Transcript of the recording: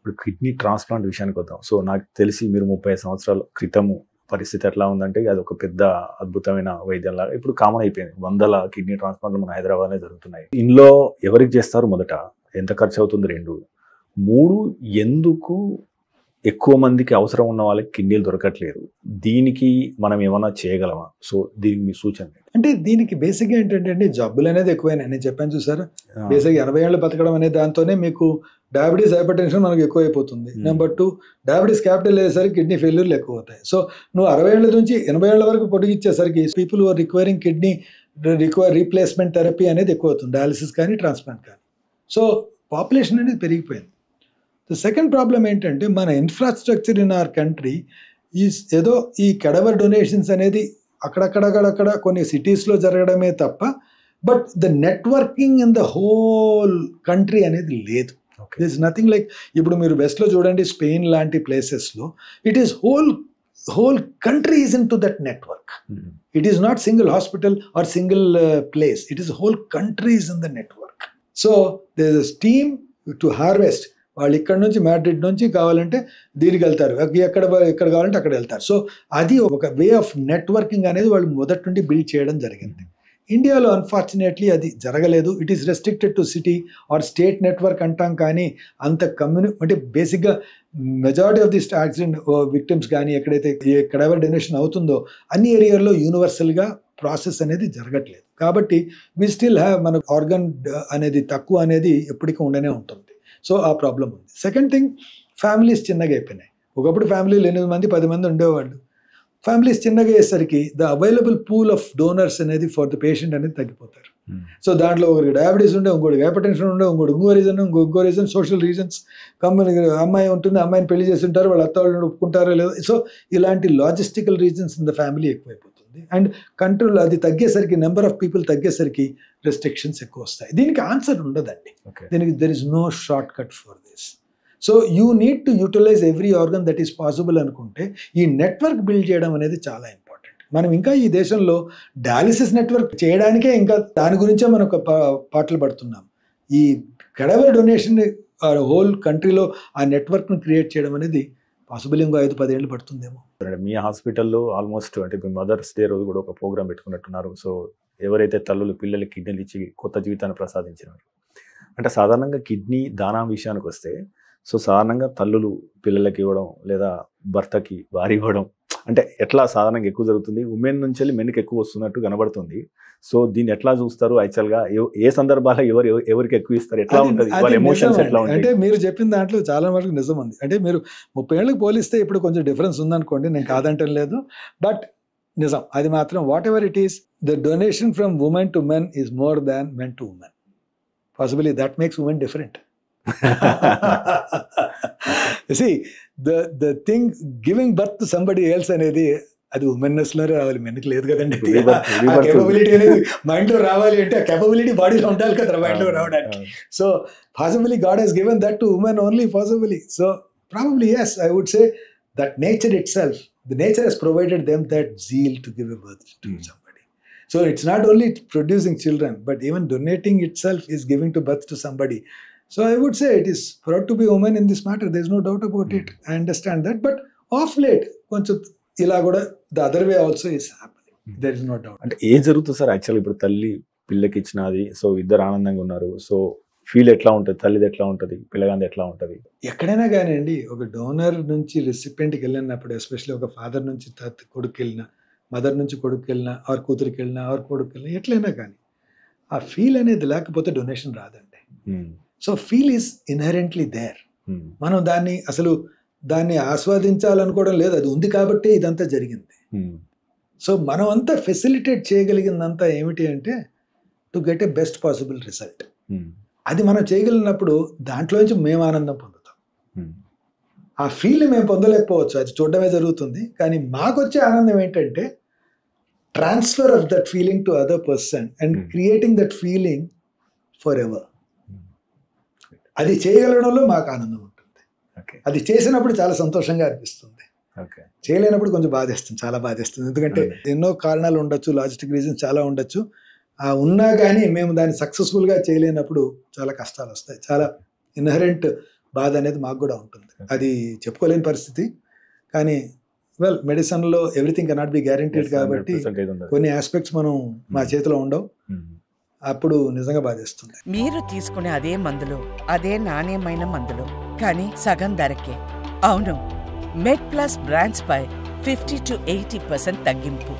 ఇప్పుడు kidney transplant విషయానికి వద్దాం. సో నాకు తెలిసి మీరు 30 సంవత్సరాల క్రితము పరిస్థితి ఎట్లా ఉందంటే అది ఒక పెద్ద అద్భుతమైన వైద్యంలాగా ఇప్పుడు కామన్ అయిపోయింది. 100 కిడ్నీ ట్రాన్స్ప్లాంట్లు మన హైదరాబాద్లో జరుగుతున్నాయి. ఇందులో ఎవరికి చేస్తారు? మొదట ఎంత ఖర్చు అవుతుంది? 2, 3 ఎందుకు ఎక్కువ మందికి అవసరం ఉన్న వాళ్ళకి కిడ్నీలు దొరకట్లేదు? దీనికి మనం ఏమైనా చేయగలమా? సో దీనికి మీ సూచన? అంటే దీనికి బేసిక్గా ఏంటంటే అండి, జబ్బులు అనేది ఎక్కువైనా నేను చెప్పాను చూసారా, బేసిక్ 80 ఏళ్ళు బతకడం అనే దాంతోనే మీకు డయాబెటీస్, హైపర్ టెన్షన్ మనకు ఎక్కువ అయిపోతుంది. నెంబర్ 2, డయాబెటీస్ క్యాపిటల్ అయ్యేసరికి కిడ్నీ ఫెయిల్యూర్లు ఎక్కువ అవుతాయి. సో నువ్వు 60 ఏళ్ళ నుంచి 80 ఏళ్ళ వరకు పొడిగిచ్చేసరికి people are requiring kidney replacement therapy అనేది ఎక్కువ అవుతుంది, డయాలిసిస్ కానీ ట్రాన్స్ప్లాంట్ కానీ. సో పాపులేషన్ అనేది పెరిగిపోయింది. ద సెకండ్ ప్రాబ్లం ఏంటంటే మన ఇన్ఫ్రాస్ట్రక్చర్ ఇన్ అవర్ కంట్రీ ఏదో ఈ కెడవర్ డొనేషన్స్ అనేది అక్కడక్కడ కొన్ని సిటీస్లో జరగడమే తప్ప, but the networking in the whole country అనేది లేదు. దిస్ ఇస్ నథింగ్ లైక్ ఇప్పుడు మీరు వెస్ట్లో చూడండి, స్పెయిన్ లాంటి ప్లేసెస్లో it is whole country is into that network. It is not single hospital or single place, it is whole country is in the network. So there is a team to harvest. వాళ్ళు ఇక్కడ నుంచి Madrid నుంచి కావాలంటే దీనికి వెళ్తారు, ఎక్కడ కావాలంటే అక్కడ వెళ్తారు. సో అది ఒక వే ఆఫ్ నెట్వర్కింగ్ అనేది వాళ్ళు మొదటి నుండి బిల్డ్ చేయడం జరిగింది. ఇండియాలో అన్ఫార్చునేట్లీ అది జరగలేదు. It is restricted to city or state network అంటాం, కానీ అంత అంటే బేసిక్గా majority of the accident victims కానీ ఎక్కడైతే కెడవర్ డొనేషన్ అవుతుందో అన్ని ఏరియాల్లో యూనివర్సల్గా ప్రాసెస్ అనేది జరగట్లేదు. కాబట్టి వి స్టిల్ హ్యావ్ మన ఆర్గన్ అనేది తక్కువ అనేది ఎప్పటికీ ఉండనే ఉంటుంది. సో ఆ ప్రాబ్లం ఉంది. సెకండ్ థింగ్, ఫ్యామిలీస్ చిన్నగా అయిపోయినాయి. ఒకప్పుడు ఫ్యామిలీలు 8 మంది 10 మంది ఉండేవాళ్ళు. ఫ్యామిలీస్ చిన్నగా అయ్యేసరికి the available pool of donors అనేది ఫర్ ద పేషెంట్ అనేది తగ్గిపోతారు. సో దాంట్లో ఒకరికి డయాబెటీస్ ఉండే, ఇంకోటి హైపర్ టెన్షన్ ఉండే, ఇంకో రీజన్ సోషల్ రీజన్స్. అమ్మాయి ఉంటుంది, అమ్మాయిని పెళ్లి చేసి ఉంటారు, వాళ్ళ అత్త వాళ్ళని ఒప్పుకుంటారో లేదో. సో ఇలాంటి logistical reasons in the family ఎక్కువైపోతుంది. అండ్ కంట్రోల్ అది తగ్గేసరికి, నెంబర్ ఆఫ్ పీపుల్ తగ్గేసరికి రెస్ట్రిక్షన్స్ ఎక్కువ వస్తాయి. దీనికి ఆన్సర్ ఉండదండి. దీనికి there is no shortcut for this. So you need to utilise every organ that is possible అనుకుంటే ఈ నెట్వర్క్ బిల్డ్ చేయడం అనేది చాలా ఇంపార్టెంట్. మనం ఇంకా ఈ దేశంలో డయాలిసిస్ నెట్వర్క్ చేయడానికే ఇంకా దాని గురించే మనం పాటలు పడుతున్నాం. ఈ కెడవర్ డొనేషన్ హోల్ కంట్రీలో ఆ నెట్వర్క్ను క్రియేట్ చేయడం అనేది పాసిబుల్ ఇంకో 5-10 ఏళ్ళు పడుతుందేమో. మీ హాస్పిటల్లో ఆల్మోస్ట్ అంటే మీ మదర్స్ డే రోజు కూడా ఒక ప్రోగ్రామ్ పెట్టుకున్నట్టున్నారు. సో ఎవరైతే తల్లులు పిల్లలకి కిడ్నీలు ఇచ్చి కొత్త జీవితాన్ని ప్రసాదించినారు అంటే సాధారణంగా కిడ్నీ దానం విషయానికి వస్తే, సో సాధారణంగా తల్లులు పిల్లలకి ఇవ్వడం లేదా భర్తకి భార్య ఇవ్వడం అంటే ఎట్లా సాధారణంగా ఎక్కువ జరుగుతుంది. ఉమెన్ నుంచి వెళ్ళి మెన్కి ఎక్కువ వస్తున్నట్టు కనబడుతుంది. సో దీన్ని ఎట్లా చూస్తారు? యాక్చువల్గా ఏ సందర్భాల్లో ఎవరికి ఎక్కువ ఇస్తారు? ఎట్లా ఉంటుంది వాళ్ళ ఎమోషన్స్ ఎట్లా ఉంటాయి? అంటే మీరు చెప్పిన దాంట్లో చాలా వరకు నిజం ఉంది. అంటే మీరు 30 ఏళ్ళకి పోలిస్తే ఇప్పుడు కొంచెం డిఫరెన్స్ ఉందనుకోండి, నేను కాదంటం లేదు, బట్ నిజం అది మాత్రం. What ever it is, the donation from women to men is more than men to women. Possibly that makes women different. See, the thing giving birth to somebody else అనేది అది ఉమెన్నెస్ లో రావాలి, మెన్కి లేదు కదండి. కేపబిలిటీ అనేది మైండ్ లో రావాలి అంటే ఆ కేపబిలిటీ బాడీలో ఉండాలి కదా మైండ్ లో రావడానికి. So possibly God he's given that to women only possibly. So probably yes, I would say that nature itself, the nature has provided them that zeal to give a birth to somebody. So it's not only producing children, but even donating itself is giving to birth to somebody. So I would say it is proud to be a woman in this matter. There is no doubt about it. I understand that. But of late, కొంచెం ఇలా కూడా the other way also is happening. There is no doubt. అంటే ఏం జరుగుతుంది sir actual ఇప్పుడు తల్లి పిల్లకి ఇచ్చినది, సో ఇద్దరు ఆనందంగా ఉన్నారు, సో ఫీల్ ఎట్లా ఉంటుంది? తల్లిది ఎట్లా ఉంటుంది? పిల్లగాంది ఎట్లా ఉంటుంది? ఎక్కడైనా కానీ అండి, ఒక డోనర్ నుంచి రెసిపెంట్కి వెళ్ళినప్పుడు, ఎస్పెషల్లీ ఒక ఫాదర్ నుంచి కొడుకు వెళ్ళినా, మదర్ నుంచి కొడుకు వెళ్ళినా, ఆర్ కూతురికి వెళ్ళినా, ఆర్ కొడుకు వెళ్ళినా, ఎట్లయినా కానీ ఆ ఫీల్ అనేది లేకపోతే డొనేషన్ రాదండి. So feel is inherently there. మనం దాన్ని ఆస్వాదించాలనుకోవడం లేదు, అది ఉంది కాబట్టి ఇదంతా జరిగింది. సో మనం అంతా ఫెసిలిటేట్ చేయగలిగిందంతా ఏమిటి అంటే to get a best possible result. అది మనం చేయగలిగినప్పుడు దాంట్లోంచి మేము ఆనందం పొందుతాం. ఆ ఫీల్ మేము పొందలేకపోవచ్చు, అది చూడడమే జరుగుతుంది. కానీ మాకు వచ్చే ఆనందం ఏంటంటే transfer of that feeling to other person and creating that feeling for ever. అది చేయగలగడంలో మాకు ఆనందం ఉంటుంది. అది చేసినప్పుడు చాలా సంతోషంగా అనిపిస్తుంది. చేయలేనప్పుడు కొంచెం బాధేస్తుంది, చాలా బాధేస్తుంది. ఎందుకంటే ఎన్నో కారణాలు ఉండొచ్చు, లాజిస్టిక్ రీజన్స్ చాలా ఉండొచ్చు. ఉన్నా కానీ మేము దాన్ని సక్సెస్ఫుల్గా చేయలేనప్పుడు చాలా కష్టాలు వస్తాయి. చాలా ఇన్హరెంట్ బాధ అనేది మాకు కూడా ఉంటుంది. అది చెప్పుకోలేని పరిస్థితి. కానీ వెల్, మెడిసిన్లో ఎవ్రీథింగ్ కెనాట్ బి గ్యారంటీడ్ కాబట్టి 100% అయితే ఉండదు. కొన్ని ఆస్పెక్ట్స్ మనం మా చేతిలో ఉండవు. అప్పుడు నిజంగా బాధేస్తుంది. మీరు తీసుకునే అదే మందులు, అదే నాణ్యమైన మందులు, కానీ సగం ధరకే. అవును, మెడ్ ప్లస్ బ్రాండ్స్ పై 50 to 80% తగ్గింపు.